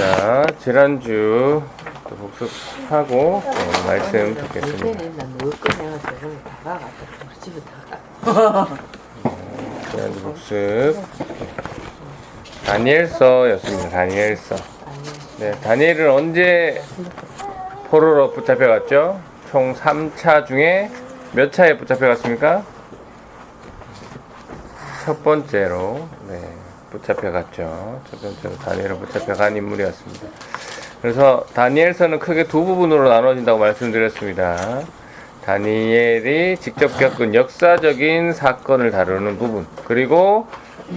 자, 지난주 또 복습하고 말씀 듣겠습니다. 지난주 복습 다니엘서였습니다. 다니엘서. 네, 다니엘은 언제 포로로 붙잡혀갔죠? 총 3차 중에 몇 차에 붙잡혀갔습니까? 첫 번째로 붙잡혀갔죠. 첫 번째로 다니엘을 붙잡혀간 인물이었습니다. 그래서 다니엘서는 크게 두 부분으로 나눠진다고 말씀드렸습니다. 다니엘이 직접 겪은 역사적인 사건을 다루는 부분, 그리고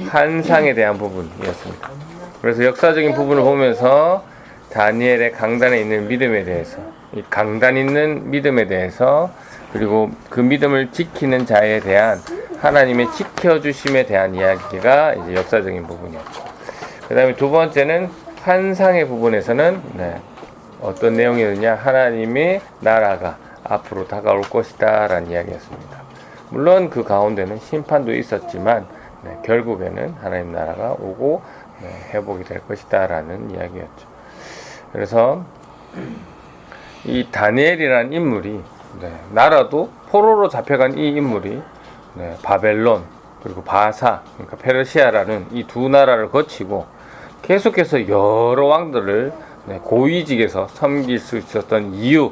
환상에 대한 부분이었습니다. 그래서 역사적인 부분을 보면서 다니엘의 강단에 있는 믿음에 대해서, 이 강단 있는 믿음에 대해서, 그리고 그 믿음을 지키는 자에 대한 하나님의 지켜주심에 대한 이야기가 이제 역사적인 부분이었죠. 그 다음에 두 번째는 환상의 부분에서는 어떤 내용이었냐, 하나님의 나라가 앞으로 다가올 것이다 라는 이야기였습니다. 물론 그 가운데는 심판도 있었지만 결국에는 하나님 나라가 오고 회복이 될 것이다 라는 이야기였죠. 그래서 이 다니엘이라는 인물이 나라도 포로로 잡혀간 이 인물이 바벨론 그리고 바사, 그러니까 페르시아라는 이 두 나라를 거치고 계속해서 여러 왕들을 고위직에서 섬길 수 있었던 이유,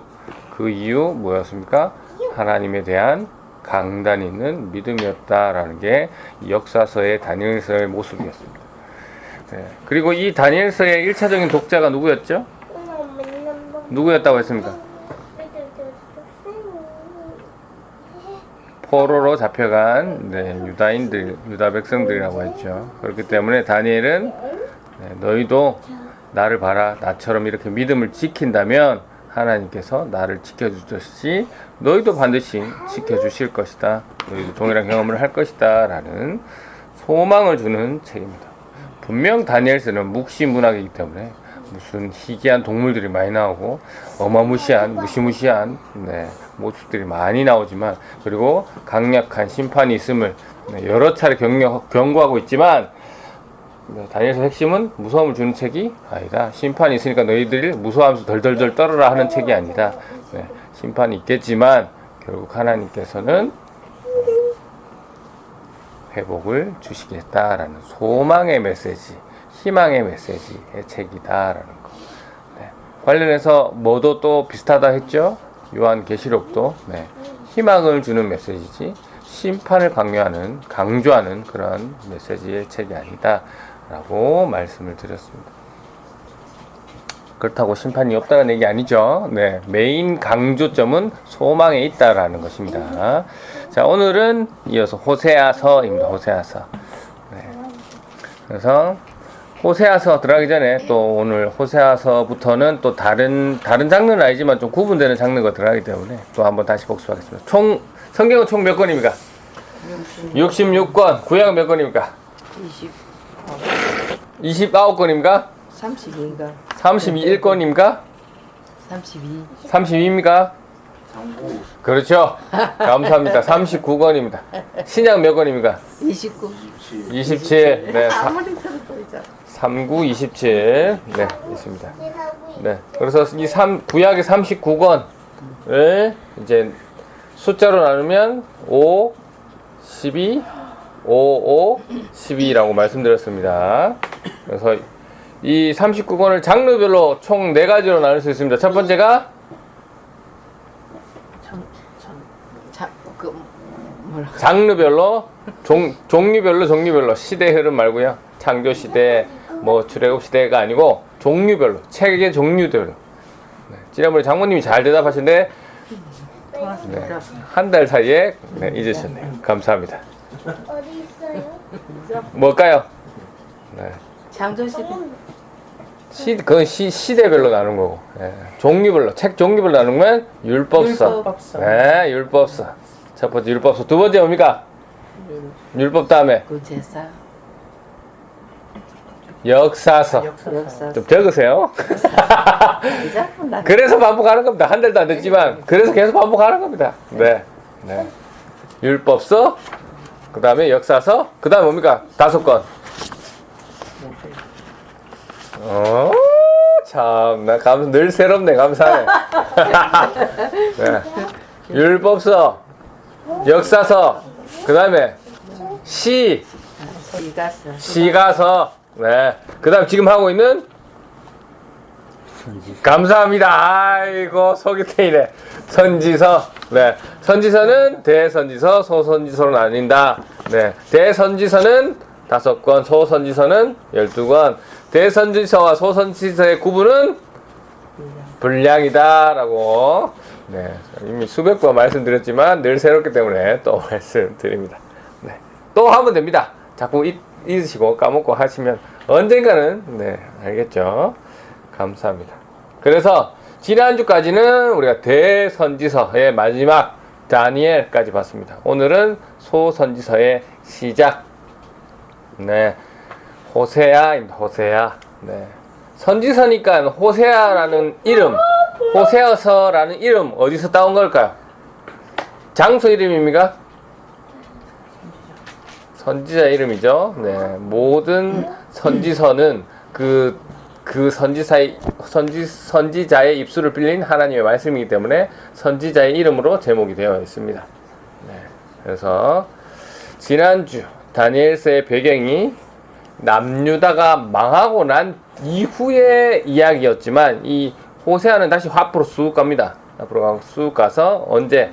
그 이유 뭐였습니까? 하나님에 대한 강단 있는 믿음이었다라는 게 역사서의 다니엘서의 모습이었습니다. 그리고 이 다니엘서의 1차적인 독자가 누구였죠? 누구였다고 했습니까? 포로로 잡혀간 유다인들, 유다 백성들이라고 했죠. 그렇기 때문에 다니엘은 너희도 나를 봐라, 나처럼 이렇게 믿음을 지킨다면 하나님께서 나를 지켜주듯이 너희도 반드시 지켜주실 것이다, 너희도 동일한 경험을 할 것이다 라는 소망을 주는 책입니다. 분명 다니엘서는 묵시문학이기 때문에 무슨 희귀한 동물들이 많이 나오고 어마무시한 무시무시한 모습들이 많이 나오지만, 그리고 강력한 심판이 있음을 여러 차례 경고하고 있지만 다니엘서 핵심은 무서움을 주는 책이 아니다. 심판이 있으니까 너희들이 무서워하면서 덜덜덜 떨어라 하는 책이 아니다. 심판이 있겠지만 결국 하나님께서는 회복을 주시겠다라는 소망의 메시지, 희망의 메시지의 책이다라는 거. 관련해서 뭐도 또 비슷하다 했죠. 요한계시록도 희망을 주는 메시지지 심판을 강조하는 그런 메시지의 책이 아니다 라고 말씀을 드렸습니다. 그렇다고 심판이 없다는 얘기 아니죠. 메인 강조점은 소망에 있다라는 것입니다. 자, 오늘은 이어서 호세아서입니다. 호세아서. 그래서 호세아서 들어가기 전에 또 오늘 호세아서부터는 또 다른 장르는 아니지만 좀 구분되는 장르가 들어가기 때문에 또 한번 다시 복습하겠습니다. 성경은 총 몇 권입니까? 66권. 구약 몇 권입니까? 29권입니까? 32인가? 31권입니까? 32. 32입니까? 그렇죠. 감사합니다. 39권입니다. 신약 몇 권입니까? 29. 27. 네. 아무리 들어도 이제. 39, 27. 네, 있습니다. 네. 그래서 이 구약의 39권을 이제 숫자로 나누면 5, 12, 5, 5, 12라고 말씀드렸습니다. 그래서 이 39권을 장르별로 총 4가지로 나눌 수 있습니다. 첫 번째가 장르별로, 종류별로, 시대 흐름 말고요. 창조 시대, 출애굽 시대가 아니고 종류별로, 책의 종류별로. 지난번에 장모님이 잘 대답하셨는데 한 달 사이에 잊으셨네요. 감사합니다. 어디 있어요? 뭘까요? 창조시대. 그건 시대별로 나눈 거고, 종류별로, 책 종류별로 나누면 율법서. 율법서. 첫 번째 율법서. 두 번째 뭡니까? 율법 다음에 구제사. 역사서. 좀 적으세요. 그래서 반복하는 겁니다. 한 달도 안 됐지만 그래서 계속 반복하는 겁니다. 율법서, 그 다음에 역사서, 그 다음에 뭡니까? 5권. 참, 늘 새롭네, 감사해. 네. 율법서, 역사서, 그 다음에 시, 시가서. 시가서, 네. 그 다음 지금 하고 있는 감사합니다. 아이고, 속이 트이네. 선지서. 네. 선지서는 대선지서, 소선지서로 나뉜다. 네. 대선지서는 5권, 소선지서는 12권. 대선지서와 소선지서의 구분은 분량이다라고. 네. 이미 수백 번 말씀드렸지만 늘 새롭기 때문에 또 말씀드립니다. 네. 또 하면 됩니다. 자꾸 잊으시고 까먹고 하시면 언젠가는 네, 알겠죠? 감사합니다. 그래서 지난주까지는 우리가 대선지서의 마지막 다니엘까지 봤습니다. 오늘은 소선지서의 시작. 네. 호세아입니다. 호세아. 네. 선지서니까 호세아라는 이름, 호세아서라는 이름 어디서 따온 걸까요? 장소 이름입니까? 선지자 이름이죠. 네. 모든 선지서는 그 선지자의 입술을 빌린 하나님의 말씀이기 때문에 선지자의 이름으로 제목이 되어 있습니다. 네. 그래서 지난주 다니엘서의 배경이 남유다가 망하고 난 이후의 이야기였지만 이 호세아는 다시 앞으로 쑥 갑니다. 앞으로 쑥 가서 언제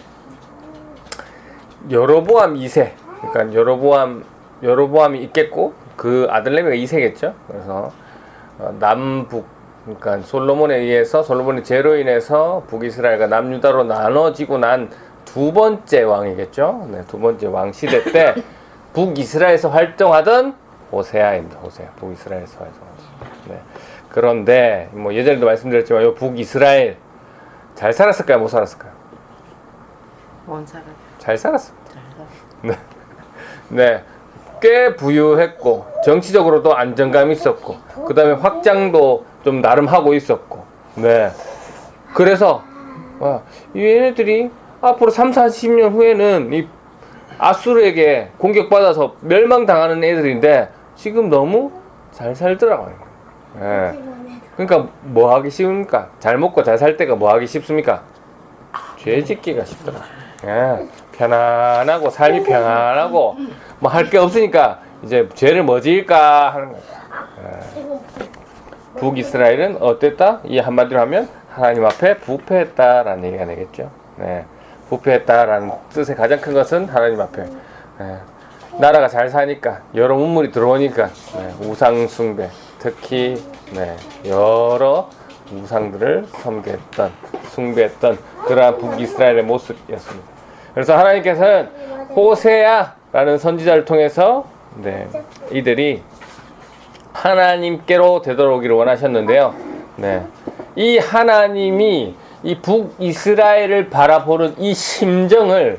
여로보암 2세, 그러니까 여로보암이 있겠고 그 아들내미가 2세겠죠. 그래서 남북, 그러니까 솔로몬의 죄로 인해서 북이스라엘과 남유다로 나눠지고 난 두 번째 왕이겠죠. 네, 두 번째 왕 시대 때 북이스라엘에서 활동하던 호세아입니다. 호세아, 북이스라엘에서 활동하던. 네. 그런데 뭐 예전에도 말씀드렸지만 이 북이스라엘 잘 살았을까요? 못 살았을까요? 원 사람. 잘 살았습니다. 네. 네. 꽤 부유했고 정치적으로도 안정감이 있었고 그 다음에 확장도 좀 나름 하고 있었고 네. 그래서 얘네들이 앞으로 30-40년 후에는 이 아수르에게 공격받아서 멸망당하는 애들인데 지금 너무 잘 살더라고요. 네. 그러니까 뭐 하기 쉽습니까? 잘 먹고 잘 살 때가 뭐 하기 쉽습니까? 죄 짓기가 쉽더라. 예. 편안하고 삶이 편안하고 뭐 할 게 없으니까 이제 죄를 뭐 지을까 하는 거예요. 예. 북이스라엘은 어땠다? 이 한마디로 하면 하나님 앞에 부패했다라는 얘기가 되겠죠. 네. 부패했다라는 뜻의 가장 큰 것은 하나님 앞에 나라가 잘 사니까 여러 문물이 들어오니까 우상 숭배, 특히 여러 우상들을 숭배했던 그러한 북이스라엘의 모습이었습니다. 그래서 하나님께서는 호세아라는 선지자를 통해서 이들이 하나님께로 되돌아오기를 원하셨는데요. 이 하나님이 이 북이스라엘을 바라보는 이 심정을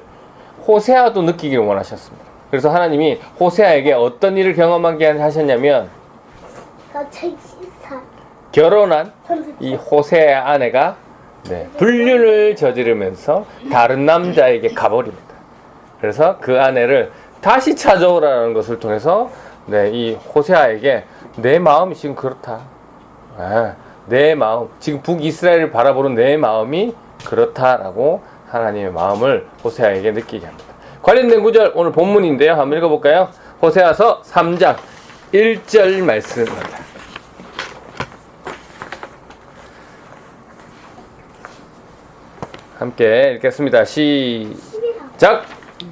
호세아도 느끼기를 원하셨습니다. 그래서 하나님이 호세아에게 어떤 일을 경험하게 하셨냐면 결혼한 이 호세아 아내가 불륜을 저지르면서 다른 남자에게 가버립니다. 그래서 그 아내를 다시 찾아오라는 것을 통해서 이 호세아에게 내 마음이 지금 그렇다. 내 마음, 지금 북이스라엘을 바라보는 내 마음이 그렇다라고 하나님의 마음을 호세아에게 느끼게 합니다. 관련된 구절 오늘 본문인데요. 한번 읽어볼까요? 호세아서 3장 1절 말씀입니다. 함께 읽겠습니다. 시작!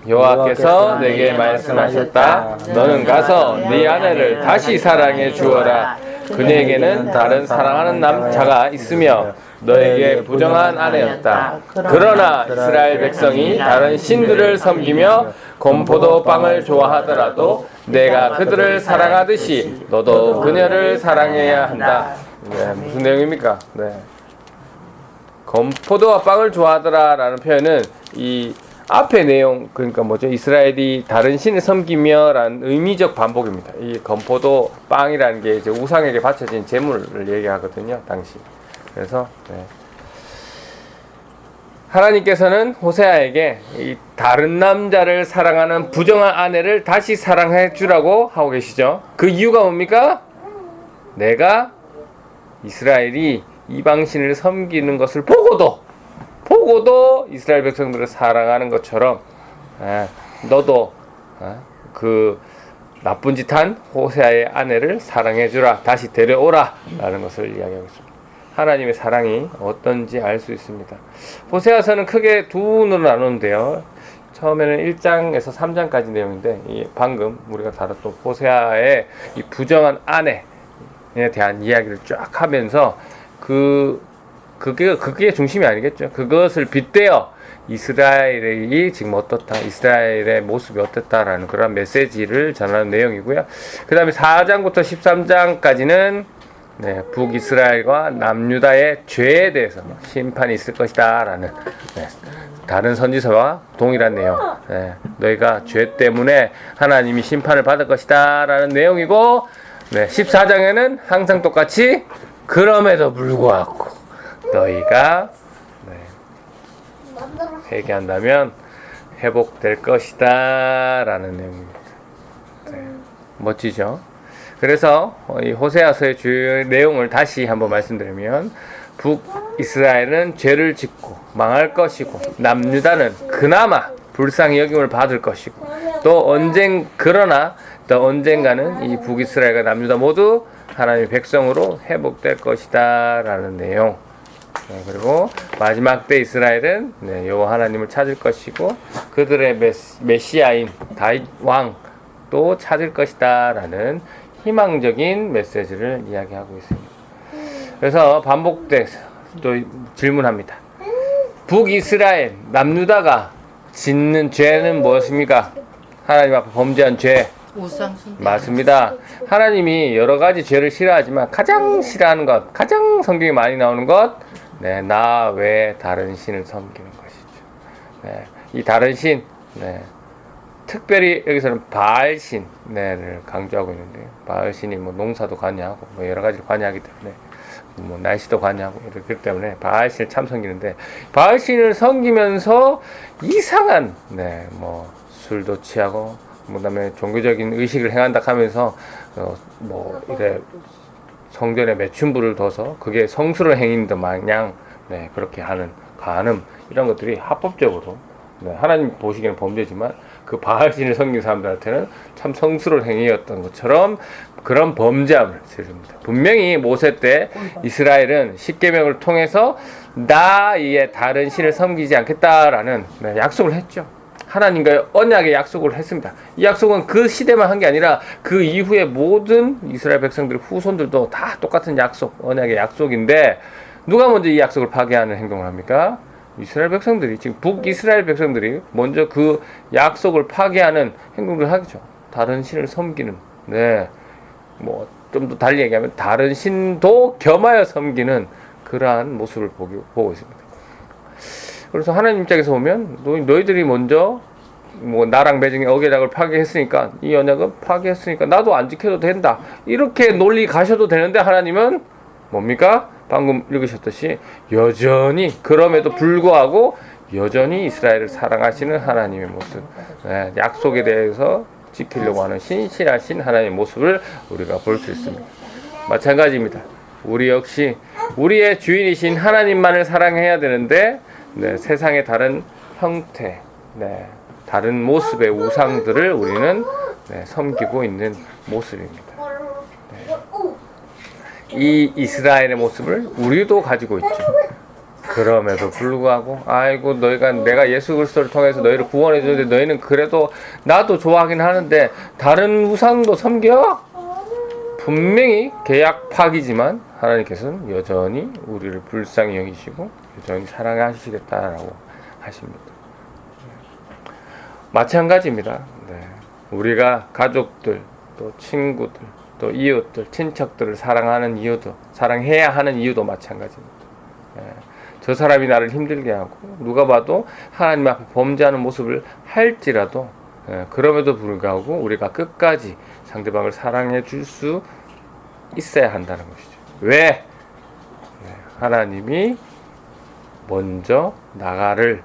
여호와께서 내게 말씀하셨다. 너는 가서 네 아내를 다시 사랑해 주어라. 그녀에게는 다른 사랑하는 남자가 있으며 너에게 부정한 아내였다. 그러나 이스라엘 백성이 다른 신들을 섬기며 건포도 빵을 좋아하더라도 내가 그들을 사랑하듯이 너도 그녀를 사랑해야 한다. 무슨 내용입니까? 건포도와 빵을 좋아하더라 라는 표현은 이 앞의 내용, 그러니까 뭐죠? 이스라엘이 다른 신을 섬기며 라는 의미적 반복입니다. 이 건포도 빵이라는 게 이제 우상에게 바쳐진 제물을 얘기하거든요, 당시. 그래서, 하나님께서는 호세아에게 이 다른 남자를 사랑하는 부정한 아내를 다시 사랑해 주라고 하고 계시죠. 그 이유가 뭡니까? 내가 이스라엘이 이방신을 섬기는 것을 보고도 이스라엘 백성들을 사랑하는 것처럼 너도 그 나쁜 짓 한 호세아의 아내를 사랑해주라, 다시 데려오라 라는 것을 이야기하고 있습니다. 하나님의 사랑이 어떤지 알 수 있습니다. 호세아서는 크게 두 부분으로 나누는데요. 처음에는 1장에서 3장까지 내용인데 방금 우리가 다뤘던 호세아의 이 부정한 아내에 대한 이야기를 쫙 하면서 그게 중심이 아니겠죠. 그것을 빗대어 이스라엘이 지금 어떻다, 이스라엘의 모습이 어떻다라는 그런 메시지를 전하는 내용이고요. 그 다음에 4장부터 13장까지는 북이스라엘과 남유다의 죄에 대해서 심판이 있을 것이다 라는 다른 선지서와 동일한 내용, 너희가 죄 때문에 하나님이 심판을 받을 것이다 라는 내용이고, 14장에는 항상 똑같이 그럼에도 불구하고 너희가 회개한다면 회복될 것이다 라는 내용입니다. 멋지죠? 그래서 이 호세아서의 주요 내용을 다시 한번 말씀드리면, 북이스라엘은 죄를 짓고 망할 것이고 남유다는 그나마 불쌍히 여김을 받을 것이고 그러나 언젠가는 이 북이스라엘과 남유다 모두 하나님의 백성으로 회복될 것이다 라는 내용. 그리고 마지막 때 이스라엘은 여호와 하나님을 찾을 것이고 그들의 메시아인 다윗 왕도 찾을 것이다 라는 희망적인 메시지를 이야기하고 있습니다. 그래서 반복돼서 또 질문합니다. 북이스라엘, 남유다가 짓는 죄는 무엇입니까? 하나님 앞에 범죄한 죄. 우상 숭배. 맞습니다. 하나님이 여러 가지 죄를 싫어하지만 가장 싫어하는 것, 가장 성경에 많이 나오는 것, 나 외에 다른 신을 섬기는 것이죠. 이 다른 신, 특별히 여기서는 바알신을 강조하고 있는데요. 바알신이 농사도 관여하고 여러 가지를 관여하기 때문에 날씨도 관여하고 그렇기 때문에 바알신을 참 섬기는데, 바알신을 섬기면서 이상한 술도 취하고 그다음에 종교적인 의식을 행한다 하면서 이래 성전에 매춘부를 둬서 그게 성스러운 행위인 듯 마냥 그렇게 하는 간음, 이런 것들이 합법적으로 하나님 보시기에는 범죄지만 그 바알신을 섬기는 사람들한테는 참 성스러운 행위였던 것처럼 그런 범죄함을 저지릅니다. 분명히 모세 때 이스라엘은 십계명을 통해서 나의 다른 신을 섬기지 않겠다라는 약속을 했죠. 하나님과의 언약의 약속을 했습니다. 이 약속은 그 시대만 한 게 아니라 그 이후에 모든 이스라엘 백성들의 후손들도 다 똑같은 약속, 언약의 약속인데, 누가 먼저 이 약속을 파괴하는 행동을 합니까? 이스라엘 백성들이, 지금 북이스라엘 백성들이 먼저 그 약속을 파괴하는 행동을 하죠. 다른 신을 섬기는, 좀 더 달리 얘기하면 다른 신도 겸하여 섬기는 그러한 모습을 보고 있습니다. 그래서 하나님 입장에서 보면 너희들이 먼저 나랑 맺은 어계약을 파괴했으니까, 이 언약은 파괴했으니까 나도 안 지켜도 된다, 이렇게 논리 가셔도 되는데, 하나님은 뭡니까? 방금 읽으셨듯이 여전히, 그럼에도 불구하고 여전히 이스라엘을 사랑하시는 하나님의 모습, 약속에 대해서 지키려고 하는 신실하신 하나님의 모습을 우리가 볼 수 있습니다. 마찬가지입니다. 우리 역시 우리의 주인이신 하나님만을 사랑해야 되는데, 세상의 다른 형태, 다른 모습의 우상들을 우리는 섬기고 있는 모습입니다. 이 이스라엘의 모습을 우리도 가지고 있죠. 그럼에도 불구하고 아이고 내가 예수 그리스도를 통해서 너희를 구원해 주는데 너희는 그래도 나도 좋아하긴 하는데 다른 우상도 섬겨? 분명히 계약 파기지만 하나님께서는 여전히 우리를 불쌍히 여기시고 여전히 사랑하시겠다라고 하십니다. 마찬가지입니다. 우리가 가족들, 또 친구들, 또 이웃들, 친척들을 사랑하는 이유도, 사랑해야 하는 이유도 마찬가지입니다. 저 사람이 나를 힘들게 하고 누가 봐도 하나님 앞에 범죄하는 모습을 할지라도 그럼에도 불구하고 우리가 끝까지 상대방을 사랑해 줄 수 있어야 한다는 것이죠. 왜? 하나님이 먼저 나를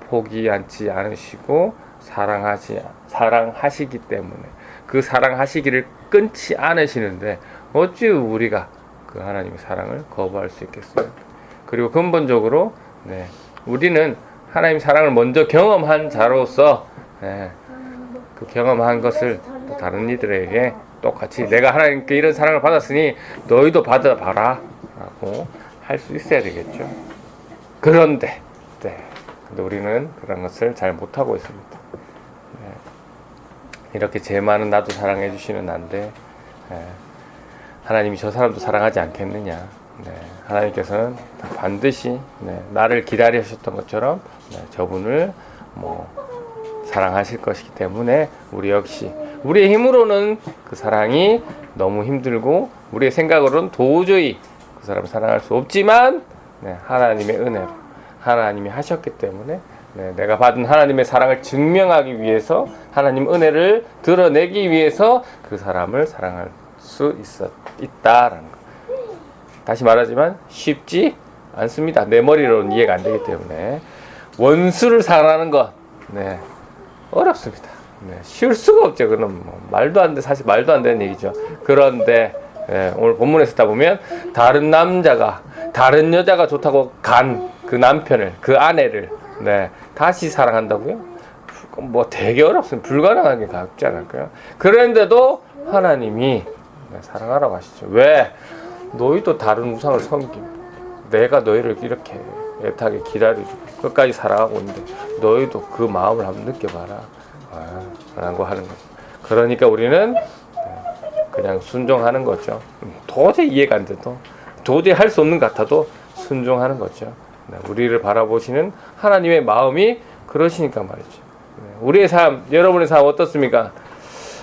포기하지 않으시고 사랑하시기 때문에, 그 사랑하시기를 끊지 않으시는데 어찌 우리가 그 하나님의 사랑을 거부할 수 있겠어요? 그리고 근본적으로 네, 우리는 하나님의 사랑을 먼저 경험한 자로서 네, 그 경험한 것을 또 다른 이들에게 똑같이 내가 하나님께 이런 사랑을 받았으니 너희도 받아봐라 라고 할 수 있어야 되겠죠. 그런데 네, 근데 우리는 그런 것을 잘 못하고 있습니다. 네, 이렇게 죄 많은 나도 사랑해 주시는 난데 네, 하나님이 저 사람도 사랑하지 않겠느냐. 네, 하나님께서는 반드시 네, 나를 기다리셨던 것처럼 네, 저분을 사랑하실 것이기 때문에 우리 역시 우리의 힘으로는 그 사랑이 너무 힘들고 우리의 생각으로는 도저히 그 사람을 사랑할 수 없지만 네, 하나님의 은혜로 하나님이 하셨기 때문에 네, 내가 받은 하나님의 사랑을 증명하기 위해서 하나님 은혜를 드러내기 위해서 그 사람을 사랑할 수 있다라는 거. 다시 말하지만 쉽지 않습니다. 내 머리로는 이해가 안 되기 때문에 원수를 사랑하는 것 네, 어렵습니다. 네, 쉬울 수가 없죠. 그럼 말도 안 돼, 사실 말도 안 되는 얘기죠. 그런데 네, 오늘 본문에서 다 보면 다른 남자가 다른 여자가 좋다고 간 그 남편을 그 아내를 네, 다시 사랑한다고요? 되게 어렵습니다. 불가능한 게 가깝지 않을까요? 그런데도 하나님이 네, 사랑하라고 하시죠. 왜? 너희도 다른 우상을 섬김. 내가 너희를 이렇게 애타게 기다려주고 끝까지 사랑하고 있는데 너희도 그 마음을 한번 느껴봐라 라고 하는 거죠. 그러니까 우리는 그냥 순종하는 거죠. 도저히 이해가 안 돼도 도저히 할 수 없는 것 같아도 순종하는 거죠. 우리를 바라보시는 하나님의 마음이 그러시니까 말이죠. 우리의 삶, 여러분의 삶 어떻습니까?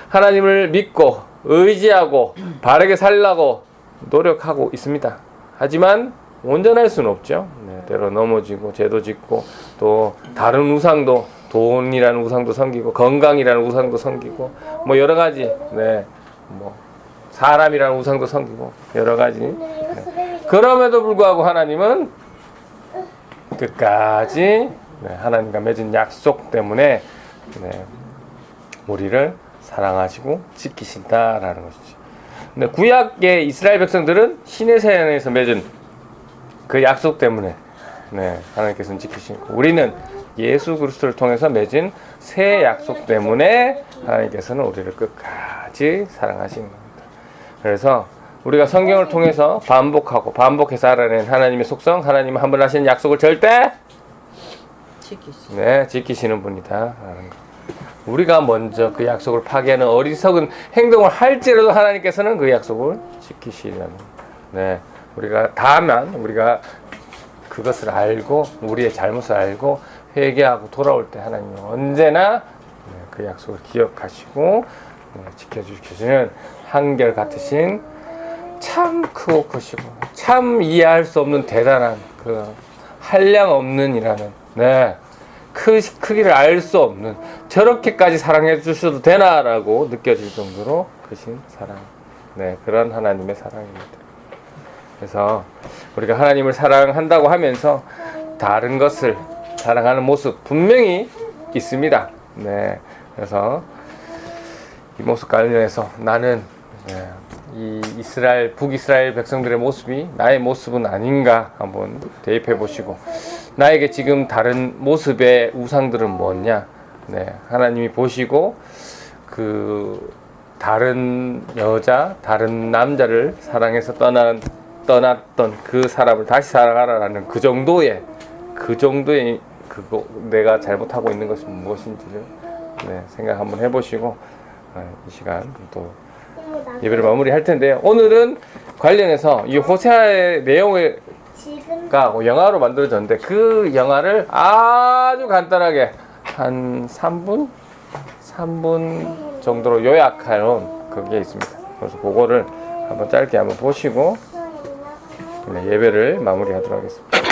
하나님을 믿고 의지하고 바르게 살려고 노력하고 있습니다. 하지만 온전할 수는 없죠. 때로 넘어지고 죄도 짓고 또 다른 우상도 돈이라는 우상도 섬기고 건강이라는 우상도 섬기고 여러 가지 사람이라는 우상도 섬기고 여러 가지 그럼에도 불구하고 하나님은 끝까지 하나님과 맺은 약속 때문에 우리를 사랑하시고 지키신다라는 것이죠. 근데 구약의 이스라엘 백성들은 시내산에서 맺은 그 약속 때문에 하나님께서는 지키시고 우리는 예수 그리스도를 통해서 맺은 새 약속 때문에 하나님께서는 우리를 끝까지 사랑하시는 겁니다. 그래서 우리가 성경을 통해서 반복해서 알아낸 하나님의 속성, 하나님은 한 번 하신 약속을 절대 지키시는 분이다라는 거. 우리가 먼저 그 약속을 파기하는 어리석은 행동을 할지라도 하나님께서는 그 약속을 지키시는. 우리가 다만 우리가 그것을 알고 우리의 잘못을 알고 회개하고 돌아올 때 하나님은 언제나 그 약속을 기억하시고 지켜주시는 한결 같으신 참 크고 크시고 참 이해할 수 없는 대단한 그 한량 없는이라는 크기를 알 수 없는 저렇게까지 사랑해 주셔도 되나라고 느껴질 정도로 크신 사랑 그런 하나님의 사랑입니다. 그래서 우리가 하나님을 사랑한다고 하면서 다른 것을 사랑하는 모습 분명히 있습니다. 그래서 이 모습 관련해서 나는 이 북이스라엘 백성들의 모습이 나의 모습은 아닌가 한번 대입해 보시고 나에게 지금 다른 모습의 우상들은 뭐냐 하나님이 보시고 그 다른 여자 다른 남자를 사랑해서 떠났던 그 사람을 다시 사랑하라라는 그 정도의 그거 내가 잘못하고 있는 것이 무엇인지를 생각 한번 해보시고 이 시간 또 예배를 마무리할 텐데요. 오늘은 관련해서 이 호세아의 내용을 영화로 만들어졌는데 그 영화를 아주 간단하게 한 3분 정도로 요약해놓은 그게 있습니다. 그래서 그거를 한번 짧게 한번 보시고 예배를 마무리하도록 하겠습니다.